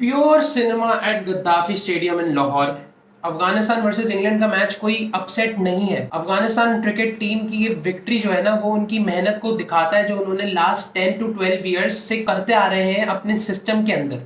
Pure cinema at Gaddafi stadium in Lahore. Afghanistan versus England का match कोई upset नहीं है। अफगानिस्तान क्रिकेट टीम की ये विक्ट्री जो है ना, वो उनकी मेहनत को दिखाता है जो उन्होंने लास्ट 10 to 12 ईयर्स से करते आ रहे हैं अपने सिस्टम के अंदर।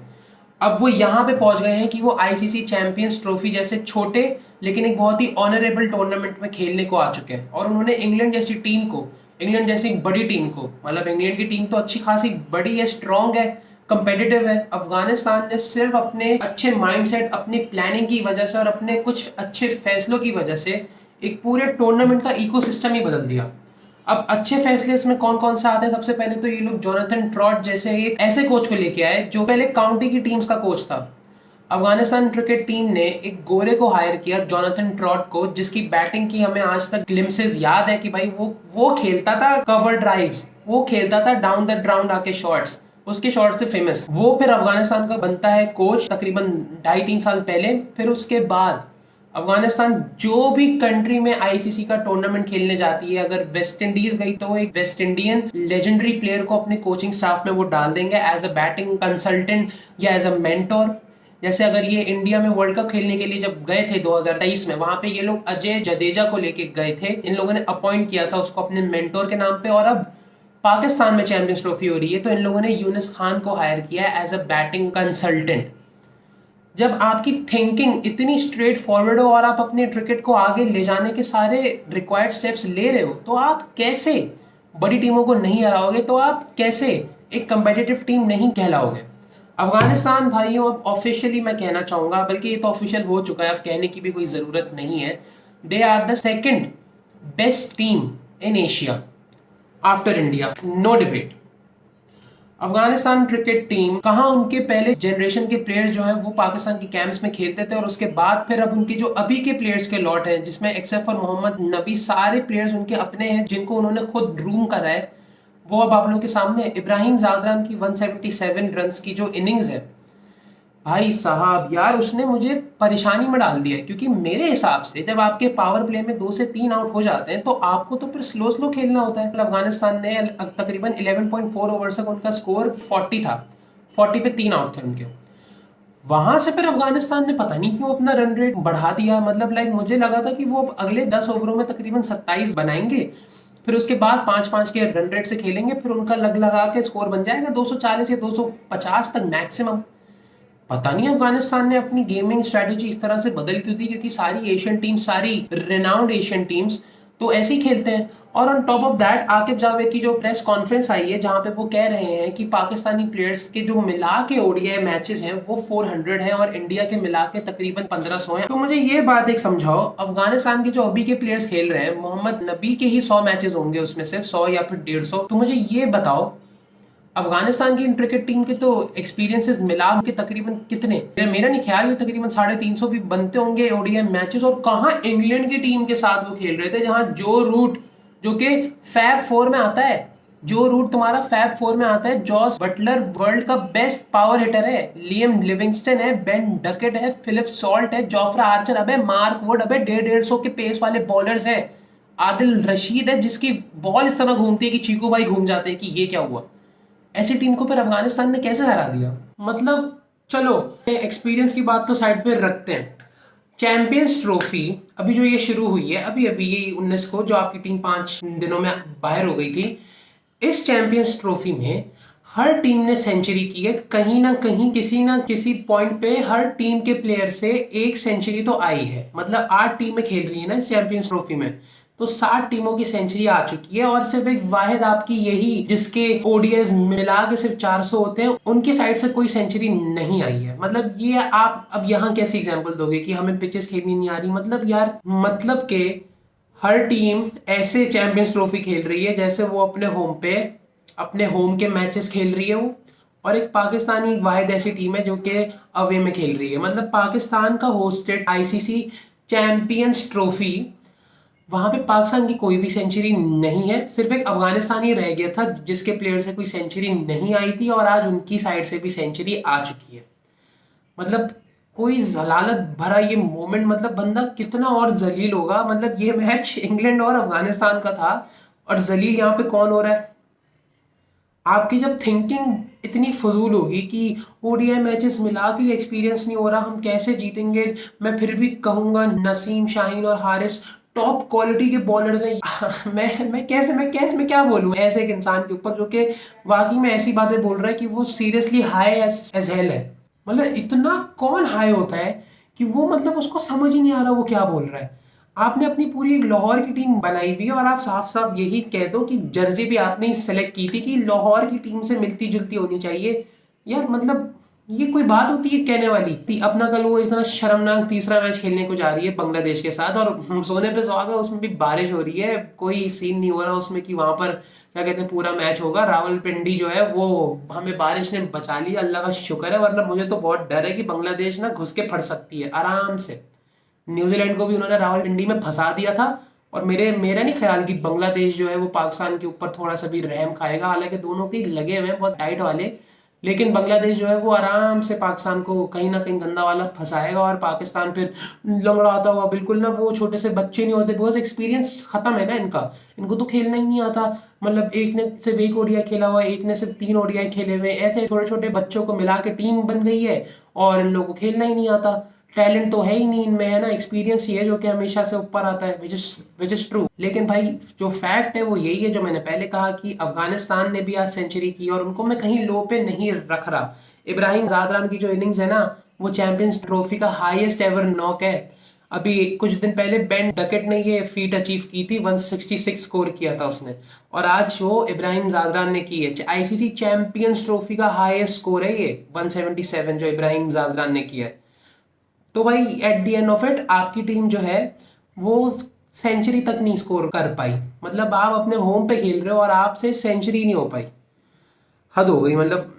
अब वो यहाँ पे पहुंच गए हैं कि वो आईसीसी चैंपियंस ट्रॉफी जैसे छोटे लेकिन एक बहुत ही ऑनरेबल टूर्नामेंट में खेलने को आ चुके हैं। और उन्होंने इंग्लैंड जैसी टीम को, इंग्लैंड जैसी बड़ी टीम को, मतलब इंग्लैंड की टीम तो अच्छी खासी बड़ी है, स्ट्रांग है, कंपेटिटिव है। अफगानिस्तान ने सिर्फ अपने अच्छे माइंडसेट, अपनी प्लानिंग की वजह से और अपने कुछ अच्छे फैसलों की वजह से एक पूरे टूर्नामेंट का इकोसिस्टम ही बदल दिया। अब अच्छे फैसले इसमें कौन कौन से आते हैं? सबसे पहले तो ये लोग जोनाथन ट्रॉट जैसे एक ऐसे कोच को लेके आए जो पहले काउंटी की टीम्स का कोच था। अफगानिस्तान क्रिकेट टीम ने एक गोरे को हायर किया, जोनाथन ट्रॉट को, जिसकी बैटिंग की हमें आज तक ग्लिम्सेस याद है कि भाई वो खेलता था कवर ड्राइव्स, वो खेलता था डाउन द ग्राउंड आके शॉट्स, उसके शॉट्स थे फेमस। वो फिर अफगानिस्तान का बनता है कोच तकरीबन 2.5-3 साल पहले। फिर उसके बाद अफगानिस्तान जो भी कंट्री में आईसीसी का टूर्नामेंट खेलने जाती है, अगर वेस्ट इंडीज गई तो एक वेस्ट इंडियन लेजेंडरी प्लेयर को अपने कोचिंग स्टाफ में वो डाल देंगे एज अ बैटिंग कंसल्टेंट या एज अ मेंटोर। जैसे अगर ये इंडिया में वर्ल्ड कप खेलने के लिए जब गए थे 2023 में, वहां पे ये लोग अजय जडेजा को लेके गए थे, इन लोगों ने अपॉइंट किया था उसको अपने मेंटोर के नाम पे। और अब पाकिस्तान में चैंपियंस ट्रॉफी हो रही है तो इन लोगों ने यूनिस खान को हायर किया एज अ बैटिंग कंसल्टेंट। जब आपकी थिंकिंग इतनी स्ट्रेट फॉरवर्ड हो और आप अपने क्रिकेट को आगे ले जाने के सारे रिक्वायर्ड स्टेप्स ले रहे हो, तो आप कैसे बड़ी टीमों को नहीं हराओगे? तो आप कैसे एक कंपेटिटिव टीम नहीं कहलाओगे? अफगानिस्तान भाइयों, अब ऑफिशियली मैं कहना चाहूंगा, बल्कि ये तो ऑफिशियल हो चुका है, अब कहने की भी कोई जरूरत नहीं है, they are the second best team in Asia after India, no debate. Afghanistan cricket team कहाँ, उनके पहले जनरेशन के प्लेयर्स जो हैं वो पाकिस्तान के कैंप्स में खेलते थे और उसके बाद फिर अब उनके जो अभी के प्लेयर्स के लॉट हैं, जिसमें एक्सेप्ट फॉर मोहम्मद नबी सारे प्लेयर्स उनके अपने हैं जिनको उन्होंने खुद ग्रूम करा है। वो अब आप लोगों के सामने इब्राहिम जादरान की 177 रन की जो इनिंग्स है, भाई साहब यार, उसने मुझे परेशानी में डाल दिया है। क्योंकि मेरे हिसाब से जब आपके पावर प्ले में 2 से 3 आउट हो जाते हैं तो आपको तो फिर स्लो स्लो खेलना होता है। अफगानिस्तान ने तकरीबन 11.4 ओवर तक उनका स्कोर 40 था, 40 पे 3 आउट थे उनके। वहां से फिर अफगानिस्तान ने पता नहीं क्यों अपना रन रेट बढ़ा दिया। मतलब लाइक मुझे लगा था कि वो अगले 10 ओवरों में तकरीबन 27 बनाएंगे, फिर उसके बाद 5-5 के रन रेट से खेलेंगे, फिर उनका लग लगा के स्कोर बन जाएगा 240 या 250 तक मैक्सिमम। पता नहीं अफगानिस्तान ने अपनी गेमिंग स्ट्रेटेजी इस तरह से बदल क्यों दी, क्योंकि सारी एशियन टीम, सारी रेनाउंड एशियन टीम्स तो ऐसे ही खेलते हैं। और on top of that Aqib Javed की जो प्रेस कॉन्फ्रेंस आई है जहां पे वो कह रहे हैं कि पाकिस्तानी प्लेयर्स के जो मिला के ओडीआई मैचेस हैं वो 400 हैं और इंडिया के मिला के तकरीबन 1500 हैं। तो मुझे ये बात एक समझाओ, अफगानिस्तान के जो अभी के प्लेयर्स खेल रहे हैं, मोहम्मद नबी के ही 100 मैचेस होंगे उसमें, सिर्फ 100 या फिर 150। तो मुझे ये बताओ, अफगानिस्तान की क्रिकेट टीम के तो एक्सपीरियंसेस मिला के तकरीबन कितने, मेरा नहीं ख्याल ये तकरीबन 350 भी बनते होंगे ओडीआई मैचेस। और कहाँ इंग्लैंड की टीम के साथ वो खेल रहे थे, जहां जो रूट जो कि फैब 4 में आता है, जो रूट तुम्हारा फैब 4 में आता है, जॉस बटलर वर्ल्ड का बेस्ट पावर हिटर है, लियम लिविंगस्टन है, बेन डकेट है, फिलिप सॉल्ट है, जोफ्रा आर्चर, अबे मार्क वुड, अबे 150 के पेस वाले बॉलर्स है, आदिल रशीद है जिसकी बॉल इस तरह घूमती है कि चीकू भाई घूम जाते हैं कि ये क्या हुआ। ऐसी टीम को फिर अफगानिस्तान ने कैसे हरा दिया? मतलब चलो एक्सपीरियंस की बात तो साइड पे रखते हैं। चैंपियंस ट्रॉफी अभी जो ये शुरू हुई है, अभी अभी ये 19 को, जो आपकी टीम 5 दिनों में बाहर हो गई थी, इस चैंपियंस ट्रॉफी में हर टीम ने सेंचुरी की है। कहीं ना कहीं किसी ना किसी पॉइंट पे हर टीम के प्लेयर से एक सेंचुरी तो आई है। मतलब 8 टीमें खेल रही है ना इस चैंपियंस ट्रॉफी में, तो 60 टीमों की सेंचुरी आ चुकी है। और सिर्फ एक वाहिद आपकी यही, जिसके ओडीआईज मिला के सिर्फ 400 होते हैं, उनकी साइड से कोई सेंचुरी नहीं आई है। मतलब ये आप अब यहाँ कैसी एग्जांपल दोगे कि हमें पिचेस खेलनी नहीं आ रही? मतलब यार, मतलब के हर टीम ऐसे चैंपियंस ट्रॉफी खेल रही है जैसे वो अपने होम पे अपने होम के मैचेस खेल रही है वो। और एक पाकिस्तानी वाहिद ऐसी टीम है जो कि अवे में खेल रही है। मतलब पाकिस्तान का होस्टेड आईसीसी चैंपियंस ट्रॉफी, वहां पे पाकिस्तान की कोई भी सेंचुरी नहीं है। सिर्फ एक अफगानिस्तान ही रह गया था जिसके प्लेयर से कोई सेंचुरी नहीं आई थी, और आज उनकी साइड से भी सेंचुरी आ चुकी है। मतलब कोई जलालत भरा ये मोमेंट, मतलब बंदा कितना और जलील होगा। मतलब ये मैच इंग्लैंड और अफगानिस्तान का था और जलील यहाँ पे कौन हो रहा है? आपकी जब थिंकिंग इतनी फजूल होगी कि ओडीआई मैचेस मिला के एक्सपीरियंस नहीं हो रहा, हम कैसे जीतेंगे, मैं फिर भी कहूंगा नसीम, शाहीन और हारिस टॉप क्वालिटी के बॉलर थे। मैं क्या बोलूं ऐसे एक इंसान के ऊपर जो कि वाकई में ऐसी बातें बोल रहा है कि वो सीरियसली हाई एज हेल है। मतलब इतना कौन हाई होता है कि वो मतलब उसको समझ ही नहीं आ रहा वो क्या बोल रहा है। आपने अपनी पूरी एक लाहौर की टीम बनाई हुई है और आप साफ साफ यही कह दो कि जर्सी भी आपने सेलेक्ट की थी कि लाहौर की टीम से मिलती जुलती होनी चाहिए। यार मतलब ये कोई बात होती है कहने वाली थी। अपना कल वो इतना शर्मनाक तीसरा मैच खेलने को जा रही है बांग्लादेश के साथ और सोने पे सुहागा, उसमें भी बारिश हो रही है, कोई सीन नहीं हो रहा उसमें कि वहां पर क्या कहते हैं पूरा मैच होगा। रावलपिंडी जो है वो हमें बारिश ने बचा लिया, अल्लाह का शुक्र है, वरना मुझे तो बहुत डर है कि बांग्लादेश ना घुस के फट सकती है आराम से। न्यूजीलैंड को भी उन्होंने रावलपिंडी में फंसा दिया था और मेरा नहीं ख्याल कि बांग्लादेश जो है वो पाकिस्तान के ऊपर थोड़ा सा भी रहम खाएगा, हालांकि दोनों के लगे हुए हैं बहुत टाइट वाले। लेकिन बांग्लादेश जो है वो आराम से पाकिस्तान को कहीं ना कहीं गंदा वाला फंसाएगा और पाकिस्तान फिर लंगड़ाता हुआ बिल्कुल ना, वो छोटे से बच्चे नहीं होते, बिकॉज एक्सपीरियंस खत्म है ना इनका। इनको तो खेलना ही नहीं आता। मतलब एक ने सिर्फ एक ओडीआई खेला हुआ है, एक ने सिर्फ 3 ओडीआई खेले हुए, ऐसे छोटे छोटे बच्चों को मिला के टीम बन गई है और इन लोगों को खेलना ही नहीं आता। टैलेंट तो है ही नहीं इनमें, है ना, एक्सपीरियंस ही है जो कि हमेशा से ऊपर आता है, विच इज ट्रू। लेकिन भाई जो फैक्ट है वो यही है जो मैंने पहले कहा कि अफगानिस्तान ने भी आज सेंचुरी की और उनको मैं कहीं लो पे नहीं रख रहा। इब्राहिम जादरान की जो इनिंग्स है ना वो चैंपियंस ट्रॉफी का हाईएस्ट एवर नॉक है। अभी कुछ दिन पहले बेन डकेट ने ये फीट अचीव की थी, 166 स्कोर किया था उसने, और आज वो इब्राहिम जादरान ने की है। आईसीसी चैंपियंस ट्रॉफी का हाईएस्ट स्कोर है ये 177 जो इब्राहिम जादरान ने किया है। तो भाई at the end of it आपकी टीम जो है वो सेंचुरी तक नहीं स्कोर कर पाई। मतलब आप अपने होम पे खेल रहे हो और आपसे सेंचुरी नहीं हो पाई, हद हो गई मतलब।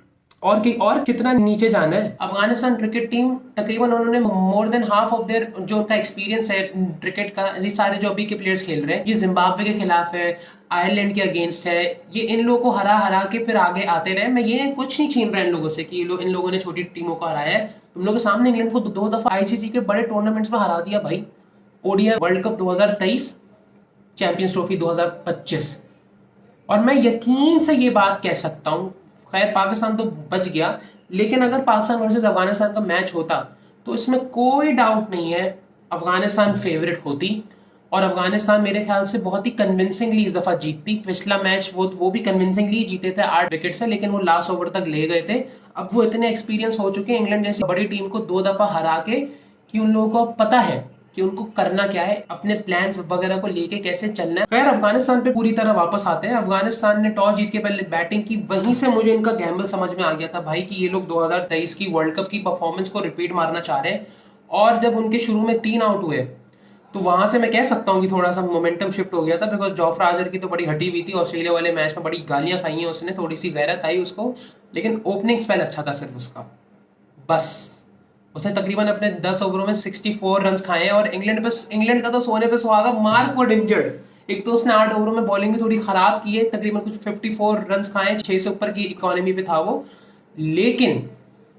और कितना नीचे जाना है। अफगानिस्तान क्रिकेट टीम तकरीबन उन्होंने more than half of their जो उनका एक्सपीरियंस है क्रिकेट का, ये सारे जो अभी के प्लेयर्स खेल रहे हैं, ये जिम्बाब्वे के खिलाफ है, आयरलैंड के अगेंस्ट है, ये इन लोगों को हरा हरा के फिर आगे आते रहे। मैं ये कुछ नहीं छीन रहा इन लोगों से कि इन लोगों ने छोटी टीमों को हराया है। तुम लोगों के सामने इंग्लैंड को 2 दफा आईसीसी के बड़े टूर्नामेंट्स में हरा दिया भाई। ODI world cup 2023, champions trophy 2025। और मैं यकीन से ये बात कह सकता हूँ, खैर पाकिस्तान तो बच गया, लेकिन अगर पाकिस्तान वर्सेस अफगानिस्तान का मैच होता तो इसमें कोई डाउट नहीं है अफगानिस्तान फेवरेट होती और अफगानिस्तान मेरे ख्याल से बहुत ही कन्विंसिंगली इस दफा जीतती। पिछला मैच वो भी कन्विंसिंगली जीते थे 8 विकेट से, लेकिन वो लास्ट ओवर तक ले गए थे। अब वो इतने एक्सपीरियंस हो चुके हैं इंग्लैंड जैसी बड़ी टीम को 2 दफा हरा के कि उन लोगों को पता है कि उनको करना क्या है, अपने प्लान्स वगैरह को लेके कैसे चलना है। खैर अफगानिस्तान पे पूरी तरह वापस आते हैं। अफगानिस्तान ने टॉस जीत के पहले बैटिंग की, वहीं से मुझे इनका गैम्बल समझ में आ गया था भाई कि ये लोग 2023 की वर्ल्ड कप की परफॉर्मेंस को रिपीट मारना चाह रहे हैं। और जब उनके शुरू में 3 आउट हुए तो वहां से मैं कह सकता हूँ कि थोड़ा सा मोमेंटम शिफ्ट हो गया था, बिकॉज जॉफ्रा आर्चर की तो बड़ी हटी हुई थी, ऑस्ट्रेलिया वाले मैच में बड़ी गालियां खाई हैं उसने, थोड़ी सी गैरत आई उसको, लेकिन ओपनिंग स्पेल अच्छा था सिर्फ उसका, बस। उसने तकरीबन अपने 10 ओवरों में 64 रन खाए हैं और इंग्लैंड का तो सोने पे सुहागा, मार्क वुड इंजर्ड। एक तो उसने 8 ओवरों में बॉलिंग भी थोड़ी खराब की है, तकरीबन कुछ 54 रन खाए, 6 से ऊपर की इकोनॉमी पे था वो। लेकिन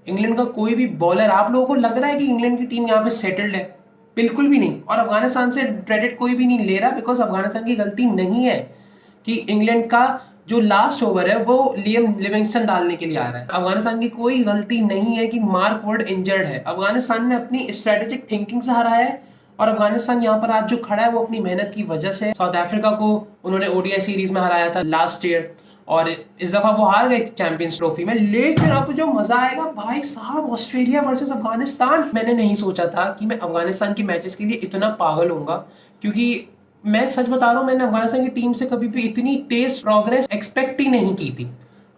इंग्लैंड का कोई भी बॉलर, आप लोगों को लग रहा है कि इंग्लैंड की टीम यहाँ पे सेटल्ड है? बिल्कुल भी नहीं। और अफगानिस्तान से क्रेडिट कोई भी नहीं ले रहा, बिकॉज अफगानिस्तान की गलती नहीं है कि इंग्लैंड का जो लास्ट ओवर है वो लियम लिविंगस्टन डालने के लिए आ रहा है। अफगानिस्तान की कोई गलती नहीं है कि मार्क वुड इंजर्ड है। अफगानिस्तान ने अपनी स्ट्रेटेजिक थिंकिंग से हराया है और अफगानिस्तान यहाँ पर आज जो खड़ा है वो अपनी मेहनत की वजह से। साउथ अफ्रीका को उन्होंने ओडीआई सीरीज में हराया था लास्ट ईयर और इस दफा वो हार गए चैंपियंस ट्रॉफी में। लेकिन अब जो मजा आएगा भाई साहब, ऑस्ट्रेलिया वर्सेस अफगानिस्तान। मैंने नहीं सोचा था कि मैं अफगानिस्तान की मैचेस के लिए इतना पागल होऊंगा, क्योंकि मैं सच बता रहा हूँ, मैंने अफगानिस्तान की टीम से कभी भी इतनी तेज प्रोग्रेस एक्सपेक्ट ही नहीं की थी।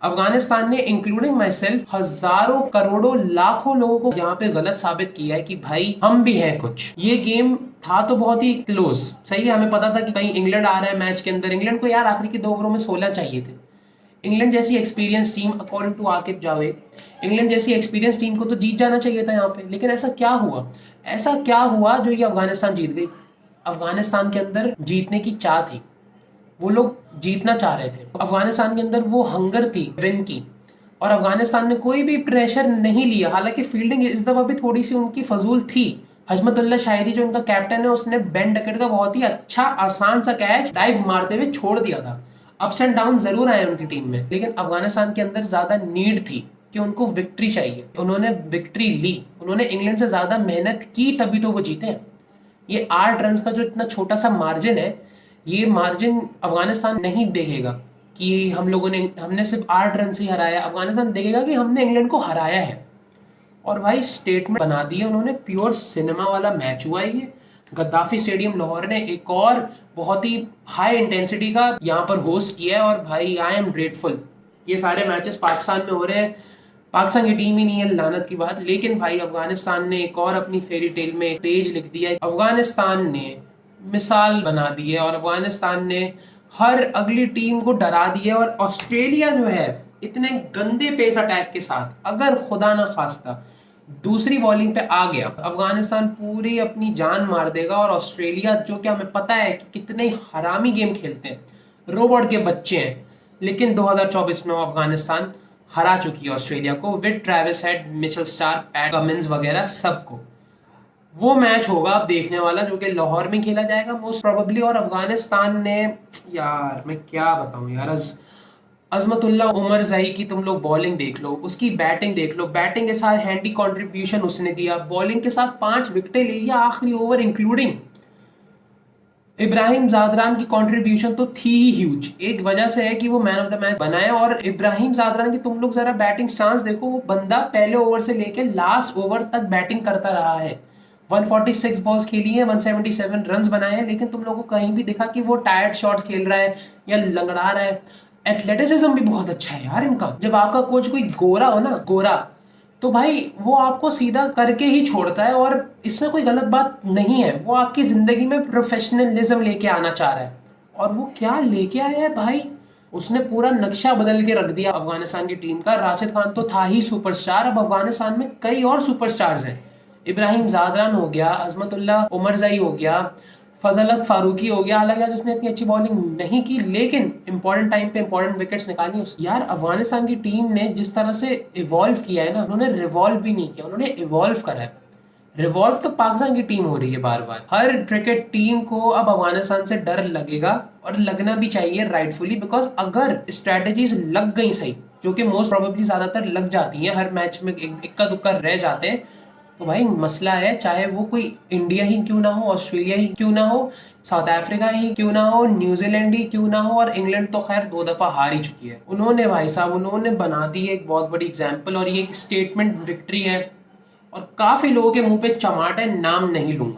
अफगानिस्तान ने इंक्लूडिंग माई सेल्फ हजारों करोड़ों लाखों लोगों को यहाँ पे गलत साबित किया है कि भाई हम भी हैं कुछ। ये गेम था तो बहुत ही क्लोज, सही है, हमें पता था कि कहीं इंग्लैंड आ रहा है मैच के अंदर। इंग्लैंड को यार आखिरी के 2 ओवरों में 16 चाहिए थे। इंग्लैंड जैसी experience team, according to Aqib Javed, England जैसी एक्सपीरियंस टीम को तो जीत जाना चाहिए था यहाँ पे। लेकिन ऐसा क्या हुआ, ऐसा क्या हुआ जो ये अफगानिस्तान जीत गई? अफगानिस्तान के अंदर जीतने की चाह थी, वो लोग जीतना चाह रहे थे, अफगानिस्तान के अंदर वो हंगर थी विन की, और अफगानिस्तान ने कोई भी प्रेशर नहीं लिया। हालांकि फील्डिंग इस दफा भी थोड़ी सी उनकी फजूल थी। हजमतुल्लाह शाहिदी जो उनका कैप्टन है उसने बेन डकेट का बहुत ही अच्छा आसान सा कैच डाइव मारते हुए छोड़ दिया था। अप्स एंड डाउन जरूर आए उनकी टीम में, लेकिन अफगानिस्तान के अंदर ज्यादा नीड थी कि उनको विक्ट्री चाहिए। उन्होंने विक्ट्री ली, उन्होंने इंग्लैंड से ज्यादा मेहनत की, तभी तो वो जीते हैं। ये 8 रन का जो इतना छोटा सा मार्जिन है, ये मार्जिन अफगानिस्तान नहीं देखेगा कि हमने सिर्फ 8 रन से ही हराया। अफगानिस्तान देखेगा कि हमने इंग्लैंड को हराया है। और भाई स्टेटमेंट बना दिया उन्होंने, प्योर सिनेमा वाला मैच हुआ है ये। गद्दाफी स्टेडियम लाहौर ने एक और बहुत ही हाई इंटेंसिटी का यहाँ पर होस्ट किया है, और भाई आई एम ग्रेटफुल। ये सारे मैचेस पाकिस्तान में हो रहे हैं, पाकिस्तान की टीम ही नहीं है, लानत की बात, लेकिन भाई अफगानिस्तान ने एक और अपनी फेरी टेल में पेज लिख दिया है। अफगानिस्तान ने मिसाल बना दी है, और अफगानिस्तान ने हर अगली टीम को डरा दिया। और ऑस्ट्रेलिया जो है इतने गंदे पेस अटैक के साथ, अगर खुदा ना खास्ता दूसरी बॉलिंग पे आ गया, अफगानिस्तान पूरी अपनी जान मार देगा। और ऑस्ट्रेलिया, जो कि हमें पता है कि कितने हरामी गेम खेलते हैं, रोबोट के बच्चे हैं, लेकिन 2024 में अफगानिस्तान हरा चुकी है ऑस्ट्रेलिया को, with Travis head, Mitchell Starc, PAT Cummins वगैरह सबको। वो मैच होगा अब देखने वाला, जो कि लाहौर में खेला जाएगा मोस्ट प्रोबेबली। और अफगानिस्तान ने, यार मैं क्या बताऊं यार, अजमतुल्ला उमर जही की तुम लोग बॉलिंग देख लो, उसकी बैटिंग देख लो, बैटिंग के साथ हैंडी कंट्रीब्यूशन उसने दिया, बॉलिंग के साथ 5 विकेटें ली आखिरी ओवर इंक्लूडिंग। इब्राहिम जादरान की कंट्रीब्यूशन तो थी ही ह्यूज, एक वजह से है कि वो मैन ऑफ द मैच बना है। और इब्राहिम जादरान की तुम लोग जरा बैटिंग चांस देखो, वो बंदा पहले ओवर से लेके लास्ट ओवर तक बैटिंग करता रहा है। 146 बॉल्स खेली है, 177 रन्स बनाए हैं, लेकिन तुम लोगों को कहीं भी दिखा कि वो टायर्ड शॉट्स खेल रहा है या लंगड़ा रहा है। एथलेटिसिज्म भी बहुत अच्छा है यार इनका। जब आपका कोच कोई गोरा हो ना, गोरा, तो भाई वो आपको सीधा करके ही छोड़ता है, और इसमें कोई गलत बात नहीं है। वो आपकी जिंदगी में प्रोफेशनलिज्म लेके आना चाह रहा है, और वो क्या लेके आया है भाई, उसने पूरा नक्शा बदल के रख दिया अफगानिस्तान की टीम का। राशिद खान तो था ही सुपरस्टार, अब अफगानिस्तान में कई और सुपरस्टार्स हैं। इब्राहिम जादरान हो गया, अजमतुल्ला उमरजई हो गया, फजल फारूकी हो गया। हालांकि आज उसने इतनी अच्छी बॉलिंग नहीं की, लेकिन इंपॉर्टेंट टाइम पे इंपॉर्टेंट विकेट्स निकाली उसने। यार अफगानिस्तान की टीम ने जिस तरह से इवॉल्व किया है ना, उन्होंने रिवॉल्व भी नहीं किया, उन्होंने इवॉल्व करा है। रिवॉल्व तो पाकिस्तान की टीम हो रही है बार बार। हर क्रिकेट टीम को अब अफगानिस्तान से डर लगेगा, और लगना भी चाहिए राइटफुली, बिकॉज अगर स्ट्रेटेजीज लग गई सही, जो कि मोस्ट प्रोबेबली ज्यादातर लग जाती हैं, हर मैच में इक्का दुक्का रह जाते हैं, तो भाई मसला है। चाहे वो कोई इंडिया ही क्यों ना हो, ऑस्ट्रेलिया ही क्यों ना हो, साउथ अफ्रीका ही क्यों ना हो, न्यूजीलैंड ही क्यों ना हो, और इंग्लैंड तो खैर 2 दफा हार ही चुकी है। उन्होंने भाई साहब, उन्होंने बना दी एक बहुत बड़ी एग्जाम्पल, और ये एक स्टेटमेंट विक्ट्री है। और काफी लोगों के मुंह पे चमाट है, नाम नहीं लूंगा।